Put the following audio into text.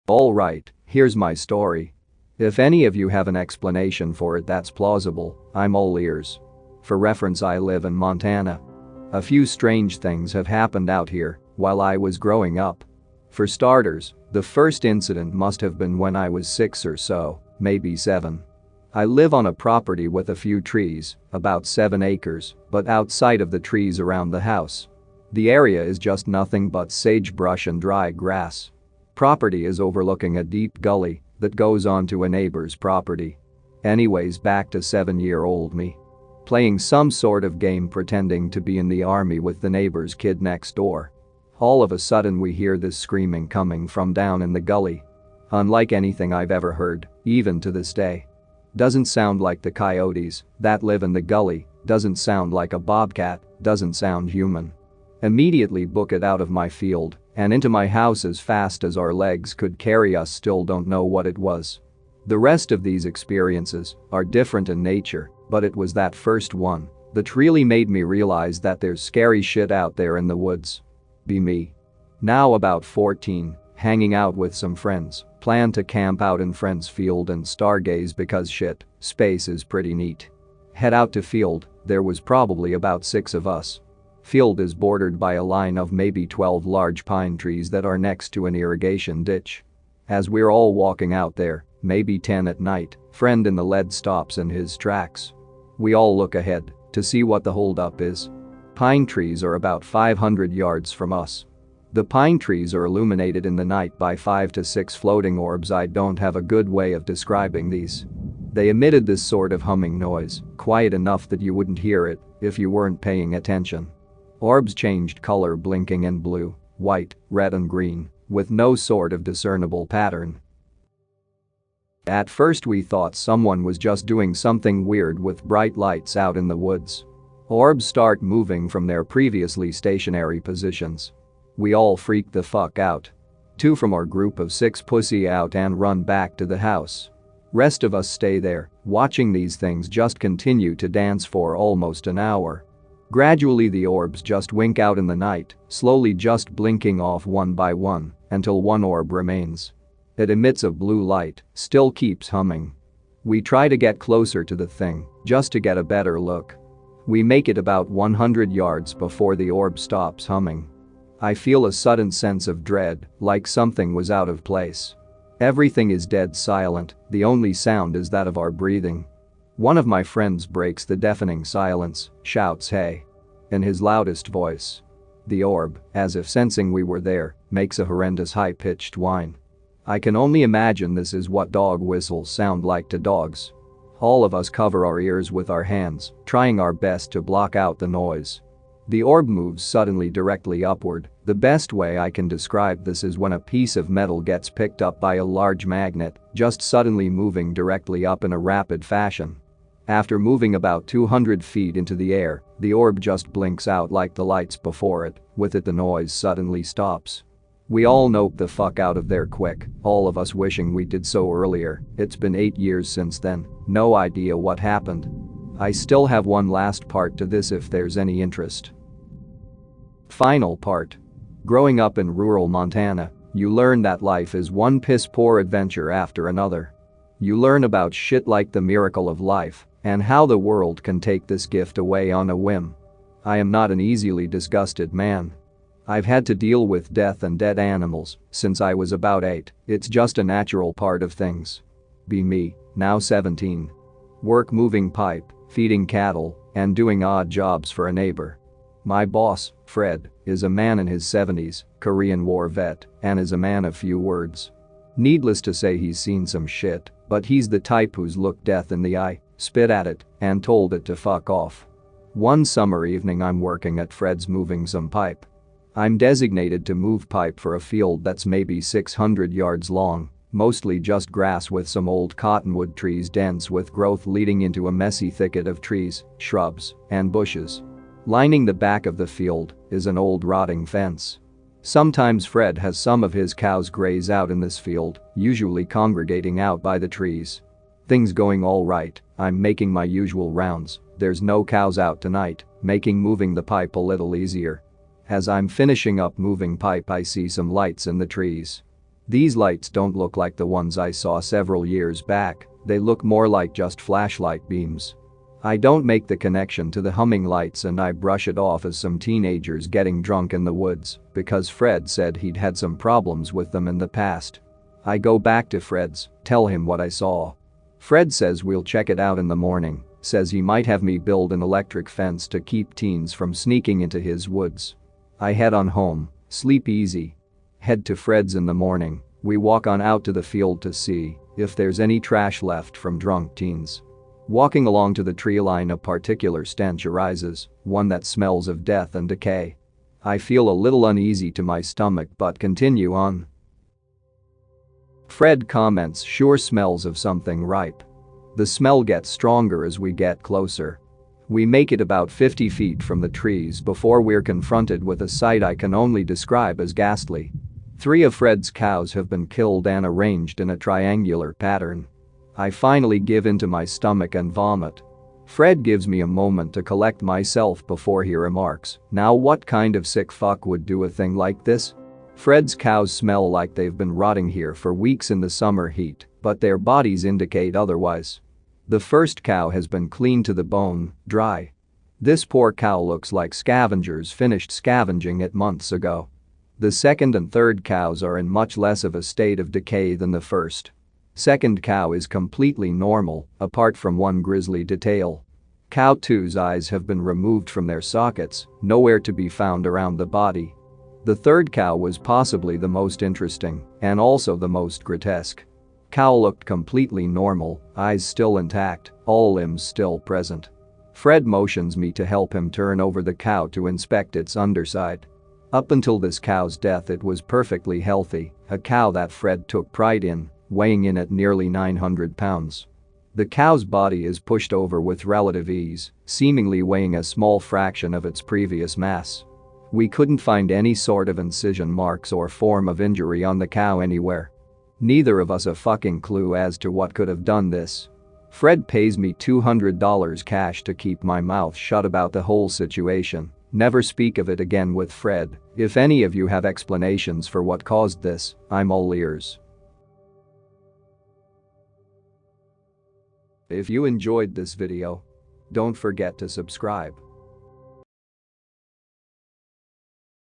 Alright, here's my story. If any of you have an explanation for it that's plausible, I'm all ears. For reference, I live in Montana. A few strange things have happened out here while I was growing up. For starters, the first incident must have been when I was 6 or so, maybe 7. I live on a property with a few trees, about 7 acres, but outside of the trees around the house. The area is just nothing but sagebrush and dry grass. Property is overlooking a deep gully that goes onto a neighbor's property. Anyways, back to 7-year-old me. Playing some sort of game pretending to be in the army with the neighbor's kid next door. All of a sudden we hear this screaming coming from down in the gully. Unlike anything I've ever heard, even to this day. Doesn't sound like the coyotes that live in the gully, doesn't sound like a bobcat, doesn't sound human. Immediately book it out of my field and into my house as fast as our legs could carry us. Still don't know what it was. The rest of these experiences are different in nature, but it was that first one that really made me realize that there's scary shit out there in the woods. Be me. Now about 14, hanging out with some friends, plan to camp out in friend's field and stargaze because shit, space is pretty neat. Head out to field, there was probably about 6 of us. Field is bordered by a line of maybe 12 large pine trees that are next to an irrigation ditch. As we're all walking out there, maybe 10 at night, friend in the lead stops in his tracks. We all look ahead to see what the holdup is. Pine trees are about 500 yards from us. The pine trees are illuminated in the night by 5 to 6 floating orbs. I don't have a good way of describing these. They emitted this sort of humming noise, quiet enough that you wouldn't hear it if you weren't paying attention. Orbs changed color, blinking in blue, white, red and green, with no sort of discernible pattern. At first we thought someone was just doing something weird with bright lights out in the woods. Orbs start moving from their previously stationary positions. We all freak the fuck out. 2 from our group of 6 pussy out and run back to the house. Rest of us stay there, watching these things just continue to dance for almost an hour. Gradually the orbs just wink out in the night, slowly just blinking off one by one, until one orb remains. It emits a blue light, still keeps humming. We try to get closer to the thing, just to get a better look. We make it about 100 yards before the orb stops humming. I feel a sudden sense of dread, like something was out of place. Everything is dead silent, the only sound is that of our breathing. One of my friends breaks the deafening silence, shouts "Hey!" in his loudest voice. The orb, as if sensing we were there, makes a horrendous high-pitched whine. I can only imagine this is what dog whistles sound like to dogs. All of us cover our ears with our hands, trying our best to block out the noise. The orb moves suddenly directly upward. The best way I can describe this is when a piece of metal gets picked up by a large magnet, just suddenly moving directly up in a rapid fashion. After moving about 200 feet into the air, the orb just blinks out like the lights before it. With it the noise suddenly stops. We all nope the fuck out of there quick, all of us wishing we did so earlier. It's been 8 years since then, no idea what happened. I still have one last part to this if there's any interest. Final part. Growing up in rural Montana, you learn that life is one piss-poor adventure after another. You learn about shit like the miracle of life and how the world can take this gift away on a whim. I am not an easily disgusted man. I've had to deal with death and dead animals since I was about 8, it's just a natural part of things. Be me, now 17. Work moving pipe, feeding cattle, and doing odd jobs for a neighbor. My boss, Fred, is a man in his 70s, Korean War vet, and is a man of few words. Needless to say he's seen some shit, but he's the type who's looked death in the eye, spit at it, and told it to fuck off. One summer evening I'm working at Fred's moving some pipe. I'm designated to move pipe for a field that's maybe 600 yards long, mostly just grass with some old cottonwood trees dense with growth leading into a messy thicket of trees, shrubs, and bushes. Lining the back of the field is an old rotting fence. Sometimes Fred has some of his cows graze out in this field, usually congregating out by the trees. Things going all right, I'm making my usual rounds, there's no cows out tonight, making moving the pipe a little easier. As I'm finishing up moving pipe I see some lights in the trees. These lights don't look like the ones I saw several years back, they look more like just flashlight beams. I don't make the connection to the humming lights and I brush it off as some teenagers getting drunk in the woods because Fred said he'd had some problems with them in the past. I go back to Fred's, tell him what I saw. Fred says we'll check it out in the morning, says he might have me build an electric fence to keep teens from sneaking into his woods. I head on home, sleep easy. Head to Fred's in the morning, we walk on out to the field to see if there's any trash left from drunk teens. Walking along to the tree line, a particular stench arises, one that smells of death and decay. I feel a little uneasy to my stomach but continue on. Fred comments, sure smells of something ripe. The smell gets stronger as we get closer. We make it about 50 feet from the trees before we're confronted with a sight I can only describe as ghastly. 3 of Fred's cows have been killed and arranged in a triangular pattern. I finally give in to my stomach and vomit. Fred gives me a moment to collect myself before he remarks, now what kind of sick fuck would do a thing like this? Fred's cows smell like they've been rotting here for weeks in the summer heat, but their bodies indicate otherwise. The first cow has been cleaned to the bone, dry. This poor cow looks like scavengers finished scavenging it months ago. The second and third cows are in much less of a state of decay than the first. Second cow is completely normal, apart from one grisly detail. Cow 2's eyes have been removed from their sockets, nowhere to be found around the body. The third cow was possibly the most interesting, and also the most grotesque. Cow looked completely normal, eyes still intact, all limbs still present. Fred motions me to help him turn over the cow to inspect its underside. Up until this cow's death it was perfectly healthy, a cow that Fred took pride in, weighing in at nearly 900 pounds. The cow's body is pushed over with relative ease, seemingly weighing a small fraction of its previous mass. We couldn't find any sort of incision marks or form of injury on the cow anywhere. Neither of us a fucking clue as to what could have done this. Fred pays me $200 cash to keep my mouth shut about the whole situation. Never speak of it again with Fred. If any of you have explanations for what caused this, I'm all ears. If you enjoyed this video, don't forget to subscribe.